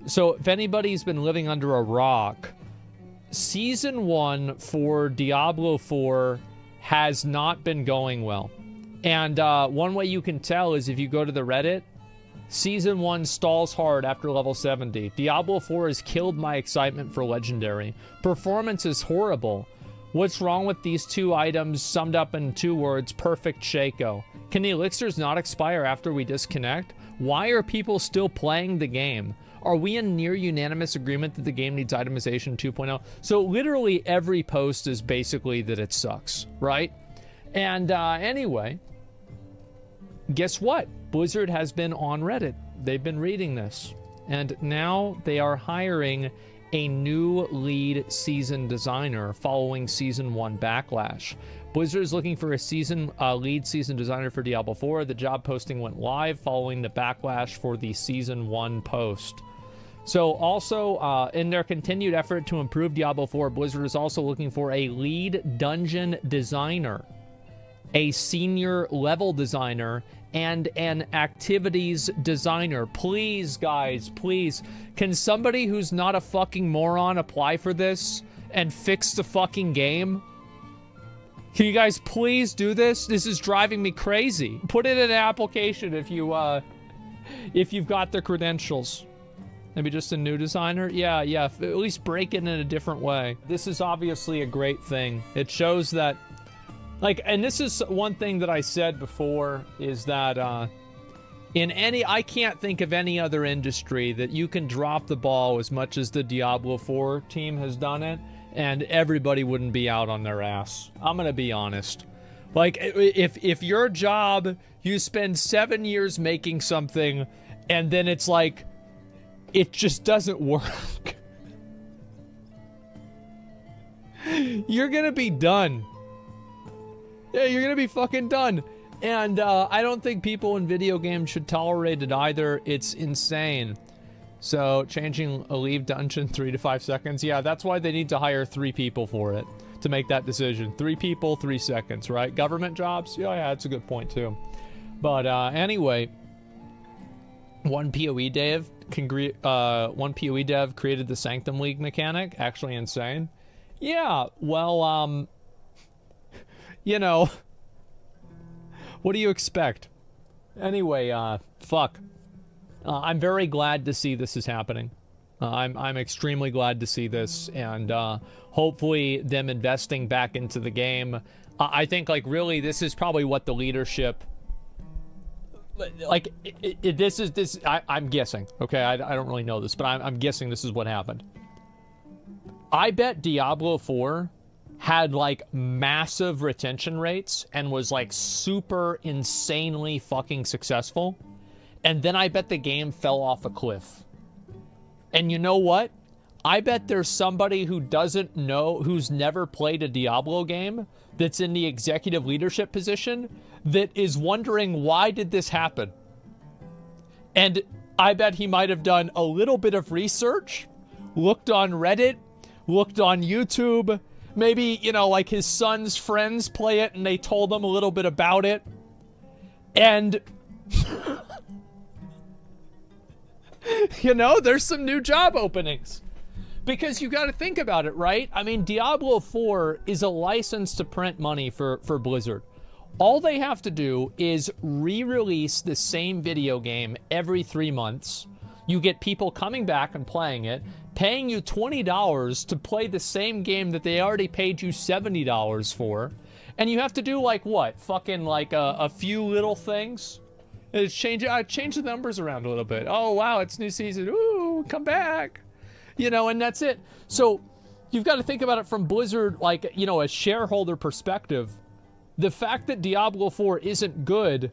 So if anybody's been living under a rock, Season 1 for Diablo 4 has not been going well. And one way you can tell is if you go to the Reddit, Season 1 stalls hard after level 70. Diablo 4 has killed my excitement for Legendary. Performance is horrible. What's wrong with these two items summed up in 2 words? Perfect Shaco. Can the elixirs not expire after we disconnect? Why are people still playing the game? Are we in near unanimous agreement that the game needs itemization 2.0? So literally every post is basically that it sucks, right? And anyway, guess what? Blizzard has been on Reddit. They've been reading this. And now they are hiring a new lead season designer following Season 1 backlash. Blizzard is looking for a lead season designer for Diablo 4. The job posting went live following the backlash for the Season 1 post. So also, in their continued effort to improve Diablo 4, Blizzard is also looking for a lead dungeon designer, a senior level designer, and an activities designer. Please, guys, please. Can somebody who's not a fucking moron apply for this and fix the fucking game? Can you guys please do this? This is driving me crazy. Put it in an application if you've got the credentials. Maybe just a new designer? Yeah, at least break it in a different way. This is obviously a great thing. It shows that, like, and this is one thing that I said before, is that I can't think of any other industry that you can drop the ball as much as the Diablo 4 team has done it, and everybody wouldn't be out on their ass. I'm gonna be honest. Like, if your job, you spend 7 years making something, and then it's like, it just doesn't work. You're gonna be done. Yeah, you're gonna be fucking done. And I don't think people in video games should tolerate it either. It's insane. So, changing a leave dungeon 3 to 5 seconds. Yeah, that's why they need to hire 3 people for it, to make that decision. 3 people, 3 seconds, right? Government jobs? Yeah, that's a good point too. But anyway, one PoE dev created the Sanctum League mechanic. Actually insane. Yeah, well, you know, what do you expect? Anyway, fuck. I'm very glad to see this is happening. I'm extremely glad to see this, and hopefully them investing back into the game. I think, like, really, this is probably what the leadership... Like, I'm guessing, okay? I don't really know this, but I'm guessing this is what happened. I bet Diablo 4 had, like, massive retention rates and was, like, super insanely fucking successful. And then I bet the game fell off a cliff. And you know what? I bet there's somebody who doesn't know, who's never played a Diablo game, that's in the executive leadership position, that is wondering, why did this happen? And I bet he might have done a little bit of research, looked on Reddit, looked on YouTube, maybe, you know, like his son's friends play it and they told him a little bit about it. And... you know, there's some new job openings. Because you got to think about it, right? I mean, Diablo 4 is a license to print money for Blizzard. All they have to do is re-release the same video game every 3 months. You get people coming back and playing it, paying you $20 to play the same game that they already paid you $70 for. And you have to do, like, what? Fucking, like, a few little things? Change the numbers around a little bit. Oh, wow, it's new season. Ooh, come back. You know, and that's it. So you've got to think about it from Blizzard, like, you know, a shareholder perspective. The fact that Diablo 4 isn't good,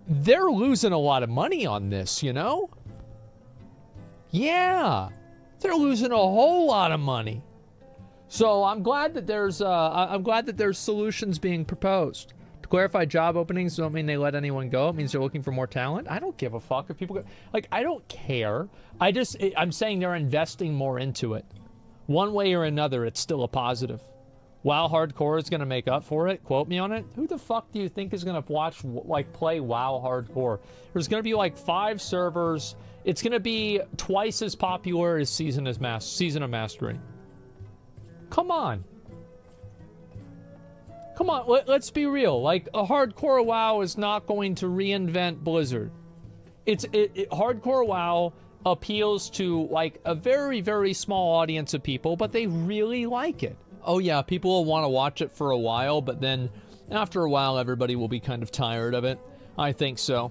they're losing a lot of money on this, you know? Yeah, they're losing a whole lot of money. So I'm glad that there's solutions being proposed. To clarify, job openings don't mean they let anyone go. It means they're looking for more talent. I don't give a fuck if people go. Like, I don't care. I'm saying they're investing more into it. One way or another, it's still a positive. WoW Hardcore is going to make up for it. Quote me on it. Who the fuck do you think is going to watch, like, play WoW Hardcore? There's going to be, like, 5 servers. It's going to be twice as popular as Season of Mastery. Come on. Come on, let's be real. Like, a Hardcore WoW is not going to reinvent Blizzard. Hardcore WoW appeals to, like, a very, very small audience of people, but they really like it. Oh yeah, people will want to watch it for a while, but then after a while, everybody will be kind of tired of it. I think so.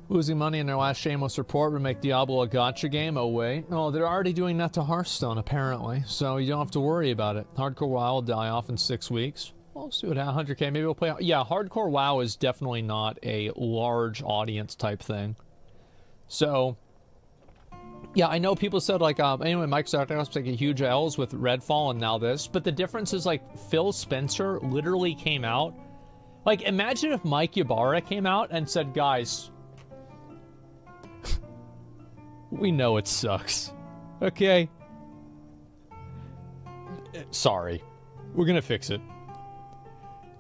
Losing money in their last shameless report would make Diablo a gacha game. Oh wait, no, they're already doing that to Hearthstone apparently, so you don't have to worry about it. Hardcore WoW will die off in 6 weeks. We'll see what 100k. Maybe we'll play. Yeah, Hardcore WoW is definitely not a large audience type thing. So. Yeah, I know people said, like, anyway, Microsoft was taking huge L's with Redfall and now this, but the difference is, like, Phil Spencer literally came out. Like, imagine if Mike Ybarra came out and said, guys, we know it sucks, okay? Sorry. We're gonna fix it.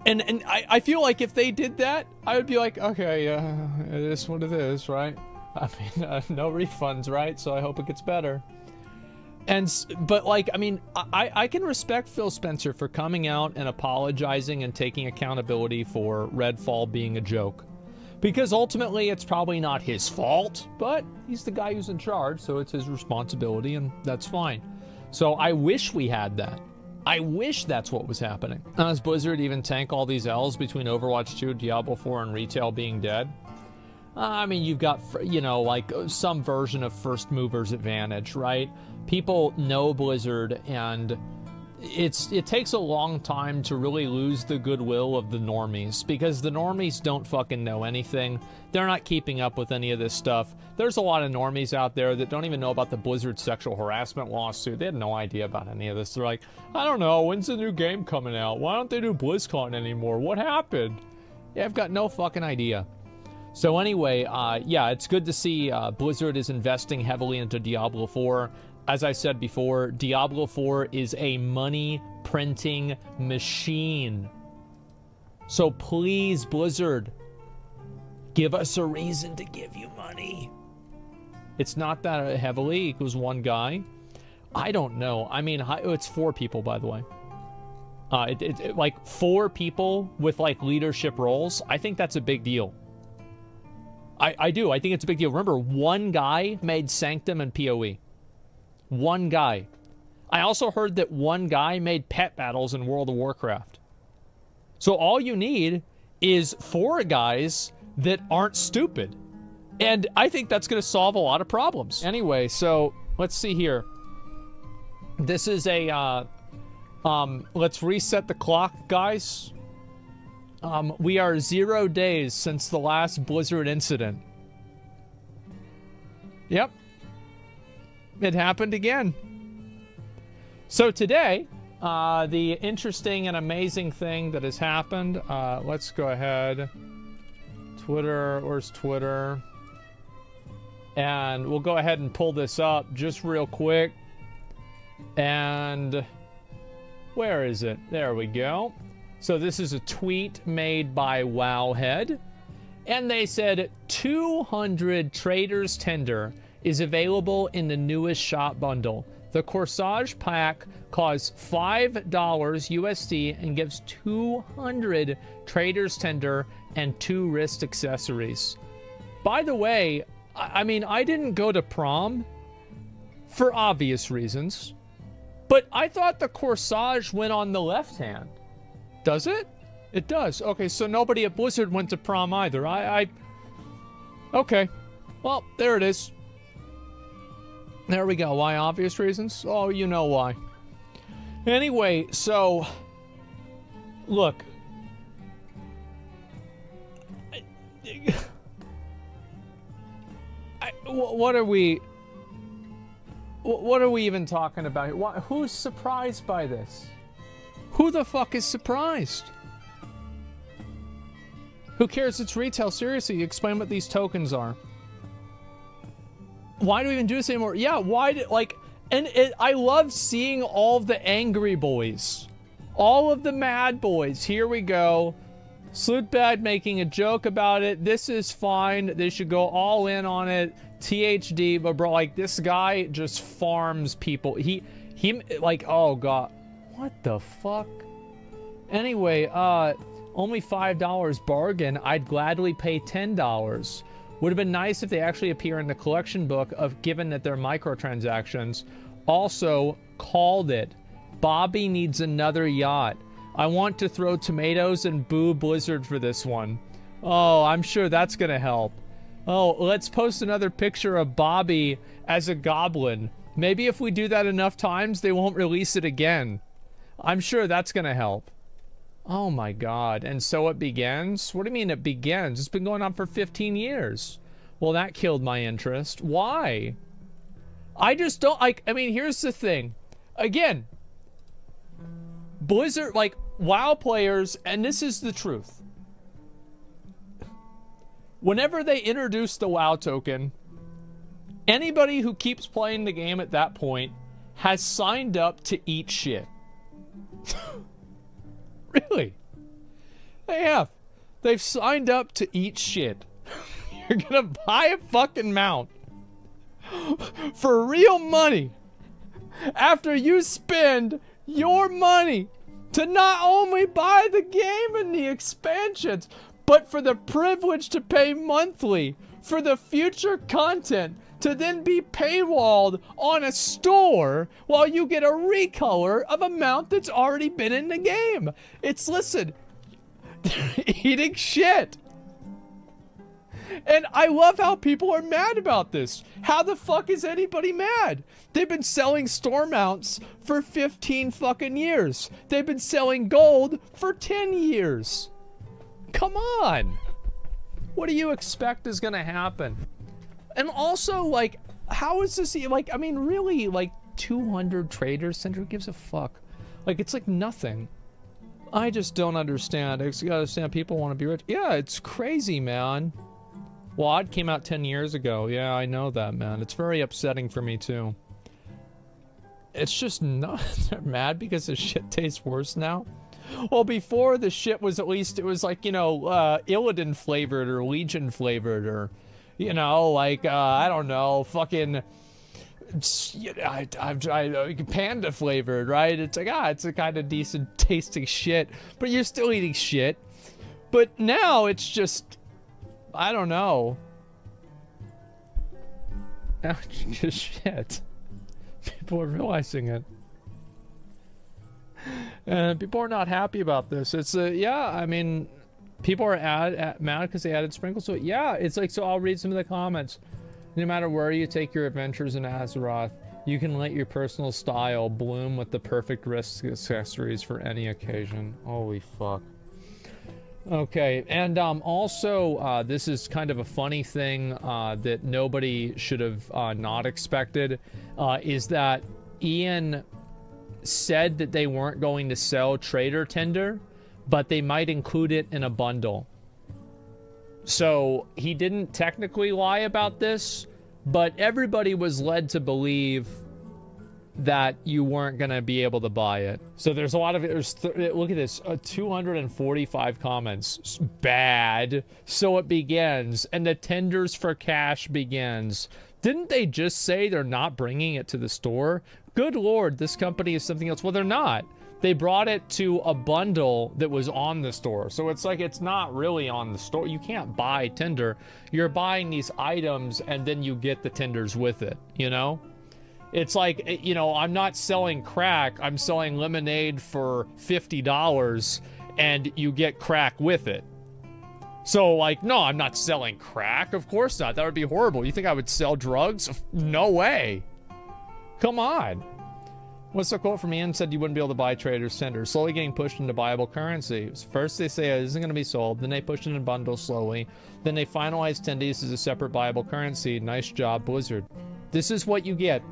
And I feel like if they did that, I would be like, okay, it is what it is, right? I mean, no refunds, right? So I hope it gets better. But like, I mean, I can respect Phil Spencer for coming out and apologizing and taking accountability for Redfall being a joke. Because ultimately, it's probably not his fault, but he's the guy who's in charge, so it's his responsibility, and that's fine. So I wish we had that. I wish that's what was happening. Does Blizzard even tank all these L's between Overwatch 2, Diablo 4, and retail being dead? I mean, you've got, you know, like some version of first mover's advantage, right? People know Blizzard, and it takes a long time to really lose the goodwill of the normies, because the normies don't fucking know anything. They're not keeping up with any of this stuff. There's a lot of normies out there that don't even know about the Blizzard sexual harassment lawsuit. They had no idea about any of this. They're like, I don't know, when's the new game coming out? Why don't they do BlizzCon anymore? What happened? Yeah, I've got no fucking idea. So anyway, yeah, it's good to see Blizzard is investing heavily into Diablo 4. As I said before, Diablo 4 is a money-printing machine. So please, Blizzard, give us a reason to give you money. It's not that heavily. It was one guy. I don't know. I mean, it's 4 people, by the way. Like 4 people with, like, leadership roles. I think that's a big deal. I do. I think it's a big deal. Remember, one guy made Sanctum and PoE. One guy. I also heard that one guy made pet battles in World of Warcraft. So all you need is 4 guys that aren't stupid. And I think that's going to solve a lot of problems. Anyway, so let's see here. This is a, let's reset the clock, guys. We are 0 days since the last Blizzard incident. Yep. It happened again. So today, the interesting and amazing thing that has happened, let's go ahead. Twitter, where's Twitter? And we'll go ahead and pull this up just real quick. And where is it? There we go. So this is a tweet made by Wowhead, and they said 200 Traders Tender is available in the newest shop bundle. The Corsage pack costs $5 USD and gives 200 Traders Tender and 2 wrist accessories. By the way, I mean, I didn't go to prom for obvious reasons, but I thought the Corsage went on the left hand. Does it? It does. Okay, so nobody at Blizzard went to prom either. Okay. Well, there it is. There we go. Why obvious reasons? Oh, you know why. Anyway, so... Look. What are we... What are we even talking about here? Who's surprised by this? Who the fuck is surprised? Who cares? It's retail. Seriously, explain what these tokens are. Why do we even do this anymore? Yeah, why did, like, and I love seeing all of the angry boys All of the mad boys. Here we go. Sleuthbag making a joke about it. This is fine. They should go all in on it. THD, but bro, like, this guy just farms people. He like, oh god, what the fuck? Anyway, only $5 bargain. I'd gladly pay $10. Would have been nice if they actually appear in the collection book, of given that they're microtransactions. Also, called it. Bobby needs another yacht. I want to throw tomatoes and boo Blizzard for this one. Oh, I'm sure that's gonna help. Oh, let's post another picture of Bobby as a goblin. Maybe if we do that enough times, they won't release it again. I'm sure that's gonna help. Oh my god, and so it begins? What do you mean it begins? It's been going on for 15 years. Well, that killed my interest. Why? I just don't, like, I mean, here's the thing. Again, Blizzard, like, WoW players, and this is the truth. Whenever they introduce the WoW token, anybody who keeps playing the game at that point has signed up to eat shit. Really? They have. They've signed up to eat shit. You're gonna buy a fucking mount for real money after you spend your money to not only buy the game and the expansions, but for the privilege to pay monthly for the future content to then be paywalled on a store while you get a recolor of a mount that's already been in the game. It's, listen, they're eating shit. And I love how people are mad about this. How the fuck is anybody mad? They've been selling store mounts for 15 fucking years. They've been selling gold for 10 years. Come on. What do you expect is gonna happen? And also, like, how is this, like, I mean, really, like, 200 traders center, who gives a fuck? Like, it's like nothing. I just don't understand. I just gotta understand people want to be rich. Yeah, it's crazy, man. WoD came out 10 years ago. Yeah, I know that, man. It's very upsetting for me, too. It's just not, they're mad because the shit tastes worse now. Well, before the shit was, at least, it was like, you know, Illidan flavored or Legion flavored or, you know, like, I don't know, fucking, panda flavored, right? It's like, it's a kind of decent tasting shit, but you're still eating shit. But now it's just, I don't know. Now it's just shit. People are realizing it. And people are not happy about this. It's yeah, I mean, people are mad because they added sprinkles to it. Yeah, it's like, so I'll read some of the comments. No matter where you take your adventures in Azeroth, you can let your personal style bloom with the perfect wrist accessories for any occasion. Holy fuck. Okay, and also, this is kind of a funny thing that nobody should have not expected, is that Ian said that they weren't going to sell Trader Tender, but they might include it in a bundle. So he didn't technically lie about this, but everybody was led to believe that you weren't gonna be able to buy it. So there's a lot of it. Look at this, 245 comments. Bad. So it begins, and the tenders for cash begins. Didn't they just say they're not bringing it to the store? Good lord, this company is something else. Well, they're not. They brought it to a bundle that was on the store. So it's like, it's not really on the store. You can't buy Tinder. You're buying these items and then you get the Tinders with it, you know? It's like, you know, I'm not selling crack. I'm selling lemonade for $50 and you get crack with it. So, like, no, I'm not selling crack. Of course not. That would be horrible. You think I would sell drugs? No way. Come on. What's the quote from Ian? Said you wouldn't be able to buy Trader's Tender. Slowly getting pushed into viable currency. First they say it isn't going to be sold. Then they push it in bundles slowly. Then they finalize tendies as a separate viable currency. Nice job, Blizzard. This is what you get.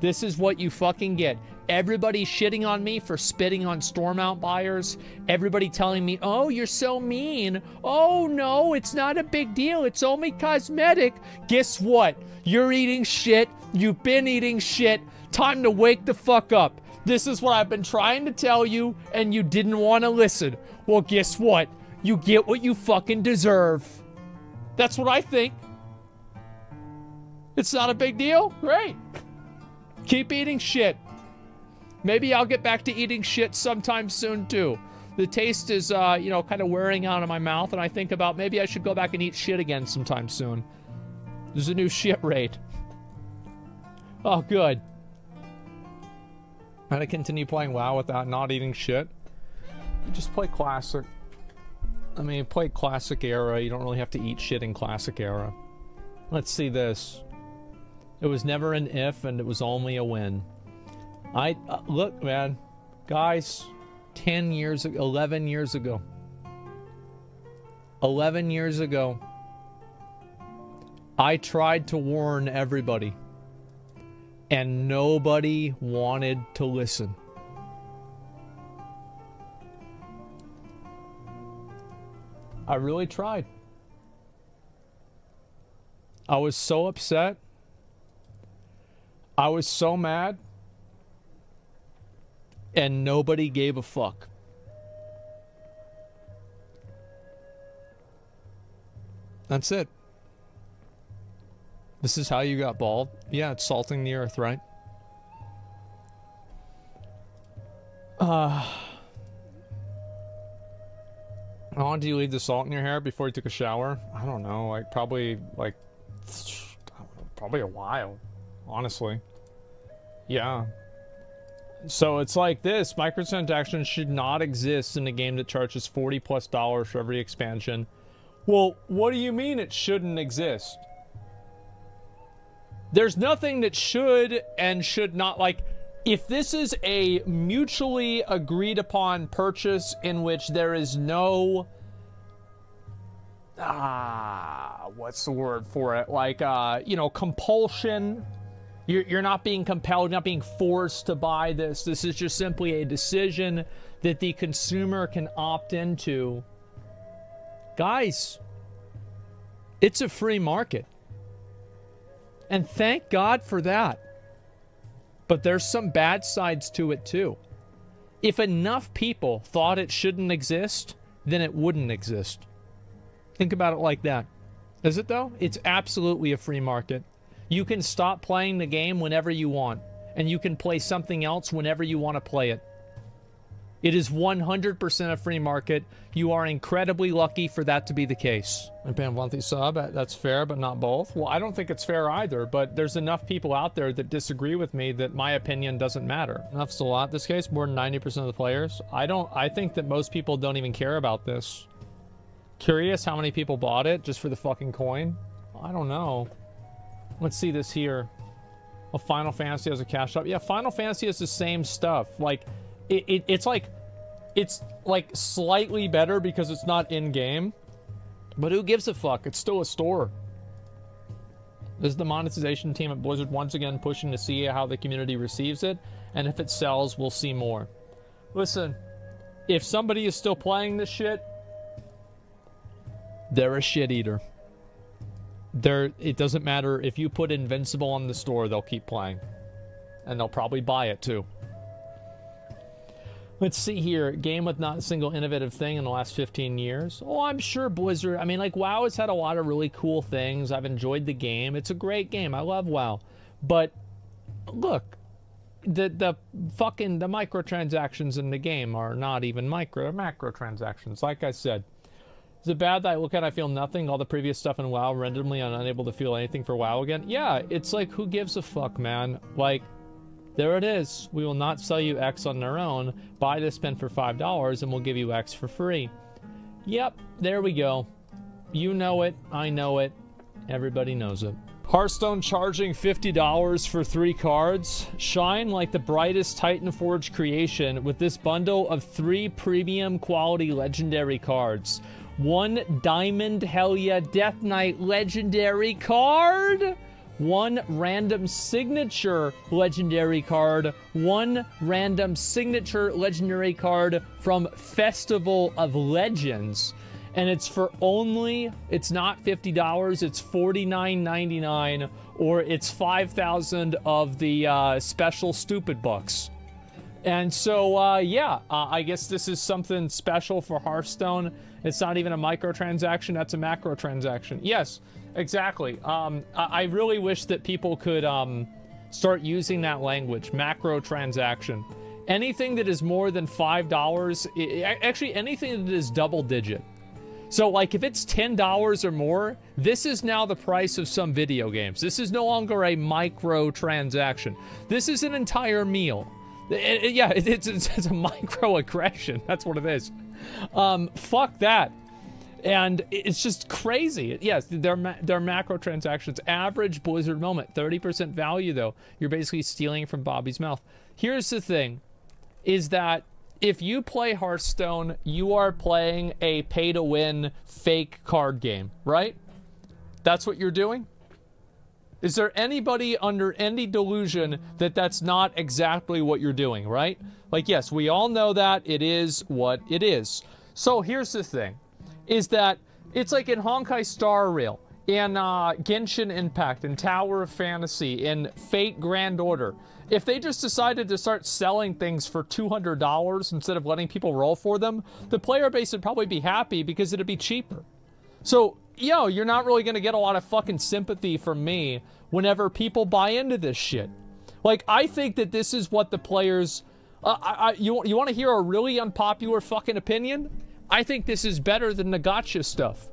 This is what you fucking get. Everybody shitting on me for spitting on Stormount buyers. Everybody telling me, oh, you're so mean. Oh, no, it's not a big deal. It's only cosmetic. Guess what? You're eating shit. You've been eating shit. Time to wake the fuck up. This is what I've been trying to tell you, and you didn't want to listen. Well, guess what? You get what you fucking deserve. That's what I think. It's not a big deal? Great. Keep eating shit. Maybe I'll get back to eating shit sometime soon, too. The taste is, you know, kind of wearing out of my mouth, and I think about maybe I should go back and eat shit again sometime soon. There's a new shit rate. Oh, good. I'm gonna continue playing WoW without not eating shit. Just play Classic. I mean, play Classic era. You don't really have to eat shit in Classic era. Let's see this. It was never an if, and it was only a when. Look, man. Guys, 10 years ago, 11 years ago. 11 years ago. I tried to warn everybody. And nobody wanted to listen. I really tried. I was so upset. I was so mad. And nobody gave a fuck. That's it. This is how you got bald? Yeah, it's salting the earth, right? How long do you leave the salt in your hair before you took a shower? I don't know, like probably a while, honestly. Yeah. So it's like this, microtransactions should not exist in a game that charges $40+ for every expansion. Well, what do you mean it shouldn't exist? There's nothing that should and should not, like, if this is a mutually agreed upon purchase in which there is no, what's the word for it? Like, you know, compulsion. You're not being compelled, not being forced to buy this. This is just simply a decision that the consumer can opt into. Guys, it's a free market. And thank God for that. But there's some bad sides to it too. If enough people thought it shouldn't exist, then it wouldn't exist. Think about it like that. Is it though? It's absolutely a free market. You can stop playing the game whenever you want. And you can play something else whenever you want to play it. It is 100% a free market. You are incredibly lucky for that to be the case. And pay a monthly sub, that's fair, but not both. Well, I don't think it's fair either, but there's enough people out there that disagree with me that my opinion doesn't matter. Enough's a lot this case, more than 90% of the players. I think that most people don't even care about this. Curious how many people bought it just for the fucking coin? I don't know. Let's see this here. Well, Final Fantasy has a cash shop. Yeah, Final Fantasy has the same stuff. Like, it's like slightly better because it's not in-game. But who gives a fuck? It's still a store. This is the monetization team at Blizzard once again pushing to see how the community receives it. And if it sells, we'll see more. Listen, if somebody is still playing this shit, they're a shit eater. It doesn't matter if you put Invincible on the store, they'll keep playing. And they'll probably buy it too. Let's see here. Game with not a single innovative thing in the last 15 years. Oh, I'm sure Blizzard. I mean, like, WoW has had a lot of really cool things. I've enjoyed the game. It's a great game. I love WoW. But, look. The microtransactions in the game are not even they're macrotransactions. Like I said. Is it bad that I look at it, I feel nothing? All the previous stuff in WoW randomly and unable to feel anything for WoW again? Yeah, it's like, who gives a fuck, man? Like, there it is. We will not sell you X on their own. Buy this pen for $5 and we'll give you X for free. Yep, there we go. You know it. I know it. Everybody knows it. Hearthstone charging $50 for 3 cards. Shine like the brightest Titan Forge creation with this bundle of 3 premium quality legendary cards. 1 Diamond Hell Yeah Death Knight legendary card. 1 random signature legendary card. 1 random signature legendary card from Festival of Legends. And it's for only, it's not $50, it's $49.99, or it's 5,000 of the special stupid bucks. And so, yeah, I guess this is something special for Hearthstone. It's not even a microtransaction, that's a macro transaction. Yes, exactly. I really wish that people could start using that language, macro transaction. Anything that is more than $5, actually anything that is double digit. So, like, if it's $10 or more, this is now the price of some video games. This is no longer a micro transaction. This is an entire meal. Yeah, it's a microaggression. That's what it is. Fuck that. And it's just crazy. Yes, they're macro transactions. Average Blizzard moment, 30% value, though. You're basically stealing from Bobby's mouth. Here's the thing, is that if you play Hearthstone, you are playing a pay-to-win fake card game, right? That's what you're doing? Is there anybody under any delusion that that's not exactly what you're doing, right? Like, yes, we all know that it is what it is. So here's the thing, is that it's like in Honkai Star Rail, in Genshin Impact, in Tower of Fantasy, in Fate Grand Order. If they just decided to start selling things for $200 instead of letting people roll for them, the player base would probably be happy because it'd be cheaper. So, yo, you're not really gonna get a lot of fucking sympathy from me whenever people buy into this shit. Like, I think that this is what the players... you want to hear a really unpopular fucking opinion? I think this is better than the gacha stuff.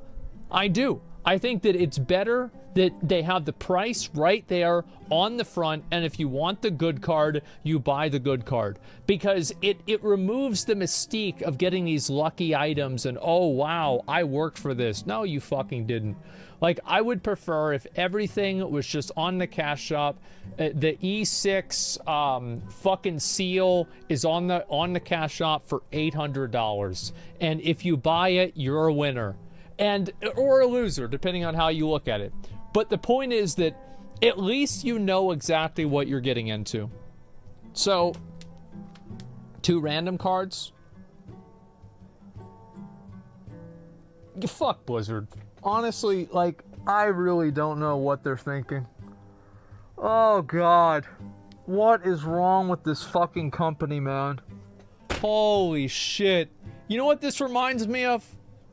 I do. I think that it's better that they have the price right there on the front, and if you want the good card, you buy the good card. Because it removes the mystique of getting these lucky items and, oh wow, I worked for this. No, you fucking didn't. Like, I would prefer if everything was just on the cash shop. The E6 fucking seal is on the cash shop for $800. And if you buy it, you're a winner. Or a loser, depending on how you look at it. But the point is that at least you know exactly what you're getting into. So, 2 random cards. Fuck Blizzard. Honestly, like, I really don't know what they're thinking. Oh, God. What is wrong with this fucking company, man? Holy shit. You know what this reminds me of?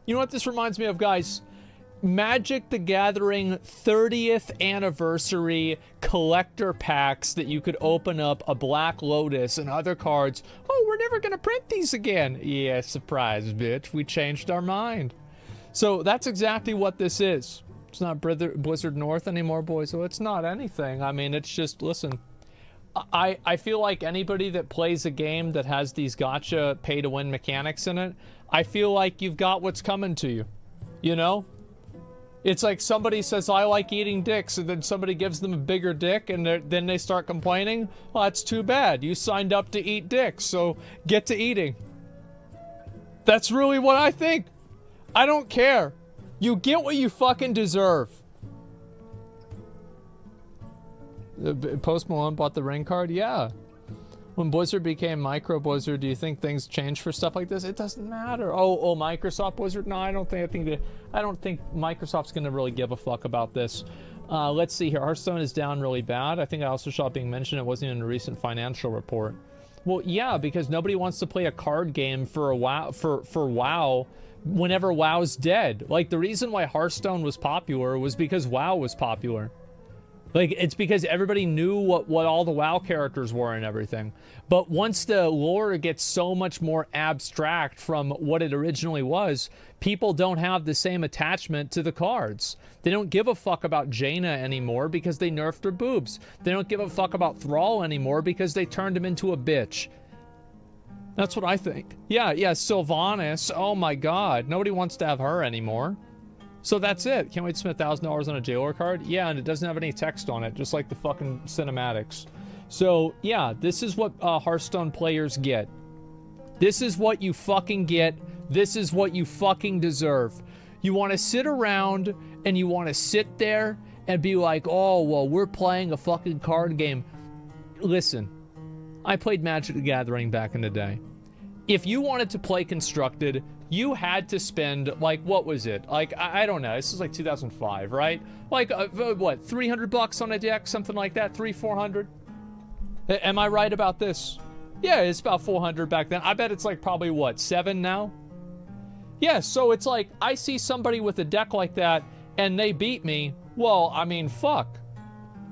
You know what this reminds me of, guys? Magic the Gathering 30th anniversary collector packs that you could open up, a Black Lotus and other cards. Oh, we're never gonna print these again. Yeah, surprise, bitch. We changed our mind. So that's exactly what this is. It's not Blizzard North anymore, boys. So it's not anything. I mean, it's just, listen. I feel like anybody that plays a game that has these gacha pay-to-win mechanics in it, I feel like you've got what's coming to you. You know? It's like somebody says, I like eating dicks, and then somebody gives them a bigger dick, and then they start complaining. Well, that's too bad. You signed up to eat dicks, so get to eating. That's really what I think. I don't care. You get what you fucking deserve. Post Malone bought the ring card? Yeah. When Blizzard became Micro Blizzard, do you think things changed for stuff like this? It doesn't matter. Oh, Microsoft Blizzard? No, I don't think Microsoft's gonna really give a fuck about this. Let's see here. Hearthstone is down really bad. I think I also saw it being mentioned. It wasn't in a recent financial report. Well, yeah, because nobody wants to play a card game for a WoW for WoW whenever WoW's dead. Like, the reason why Hearthstone was popular was because WoW was popular. Like, it's because everybody knew what all the WoW characters were and everything. But once the lore gets so much more abstract from what it originally was, people don't have the same attachment to the cards. They don't give a fuck about Jaina anymore because they nerfed her boobs. They don't give a fuck about Thrall anymore because they turned him into a bitch. That's what I think. Yeah, Sylvanas, oh my god. Nobody wants to have her anymore. So that's it. Can't wait to spend $1,000 on a jailer card. Yeah, and it doesn't have any text on it, just like the fucking cinematics. So, yeah, this is what Hearthstone players get. This is what you fucking get. This is what you fucking deserve. You want to sit around and you want to sit there and be like, oh, well, we're playing a fucking card game. Listen, I played Magic the Gathering back in the day. If you wanted to play Constructed, you had to spend, like, what was it? Like, I don't know. This is like 2005, right? Like, what, 300 bucks on a deck? Something like that? 300-400? Am I right about this? Yeah, it's about 400 back then. I bet it's like probably, what, 7 now? Yeah, so it's like, I see somebody with a deck like that, and they beat me. Well, I mean, fuck.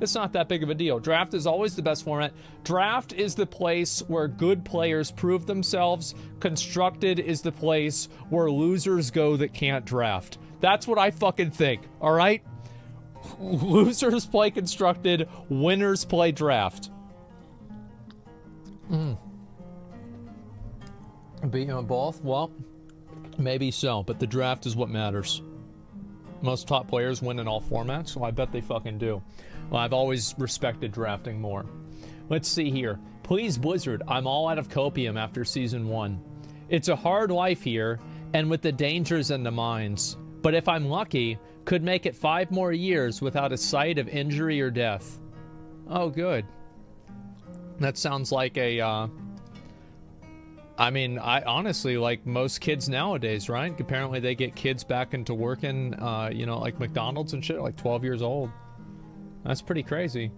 It's not that big of a deal. Draft is always the best format. Draft is the place where good players prove themselves. Constructed is the place where losers go that can't draft. That's what I fucking think, all right? Losers play Constructed, winners play Draft. Beat you on both? Well, maybe so, but the draft is what matters. Most top players win in all formats, so I bet they fucking do. Well, I've always respected drafting more. Let's see here. Please, Blizzard, I'm all out of copium after Season 1. It's a hard life here, and with the dangers and the mines. But if I'm lucky, could make it 5 more years without a sight of injury or death. Oh, good. That sounds like a, I mean, I honestly, like most kids nowadays, right? Apparently they get kids back into working, you know, like McDonald's and shit, like 12 years old. That's pretty crazy.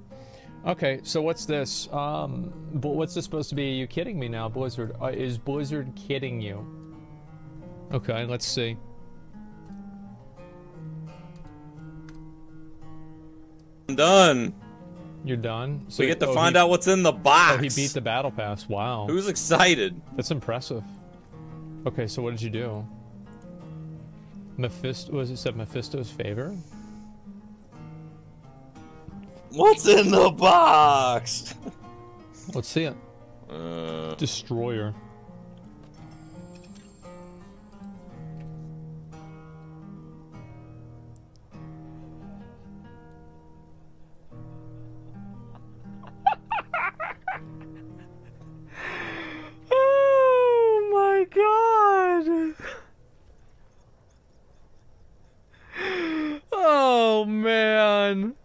Okay, so what's this? What's this supposed to be? Are you kidding me now, Blizzard? Is Blizzard kidding you? Okay, let's see. I'm done. You're done? So, we get to find out what's in the box. Oh, he beat the battle pass. Wow. Who's excited? That's impressive. Okay, so what did you do? Mephisto, was it said Mephisto's favor? What's in the box? Let's see it. Destroyer. Oh my god. Oh man.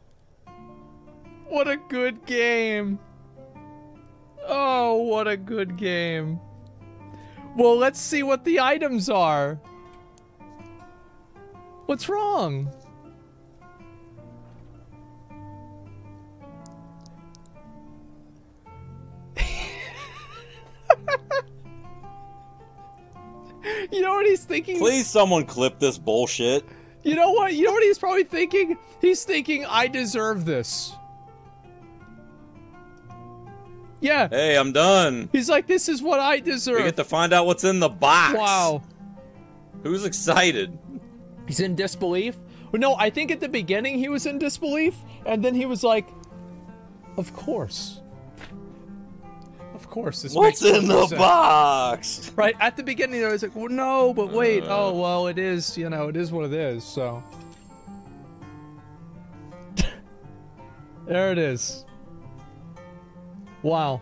What a good game. Oh, what a good game. Well, let's see what the items are. What's wrong? You know what he's thinking? Please someone clip this bullshit. You know what? You know what he's probably thinking? He's thinking, I deserve this. Yeah. Hey, I'm done. He's like, this is what I deserve. We get to find out what's in the box. Wow. Who's excited? He's in disbelief? Well, no, I think at the beginning he was in disbelief, and then he was like, of course. Of course. This What's makes in the sense. box? Right, at the beginning I was like, well, no, but wait. Oh, well, it is, you know, it is what it is, so. There it is. Wow.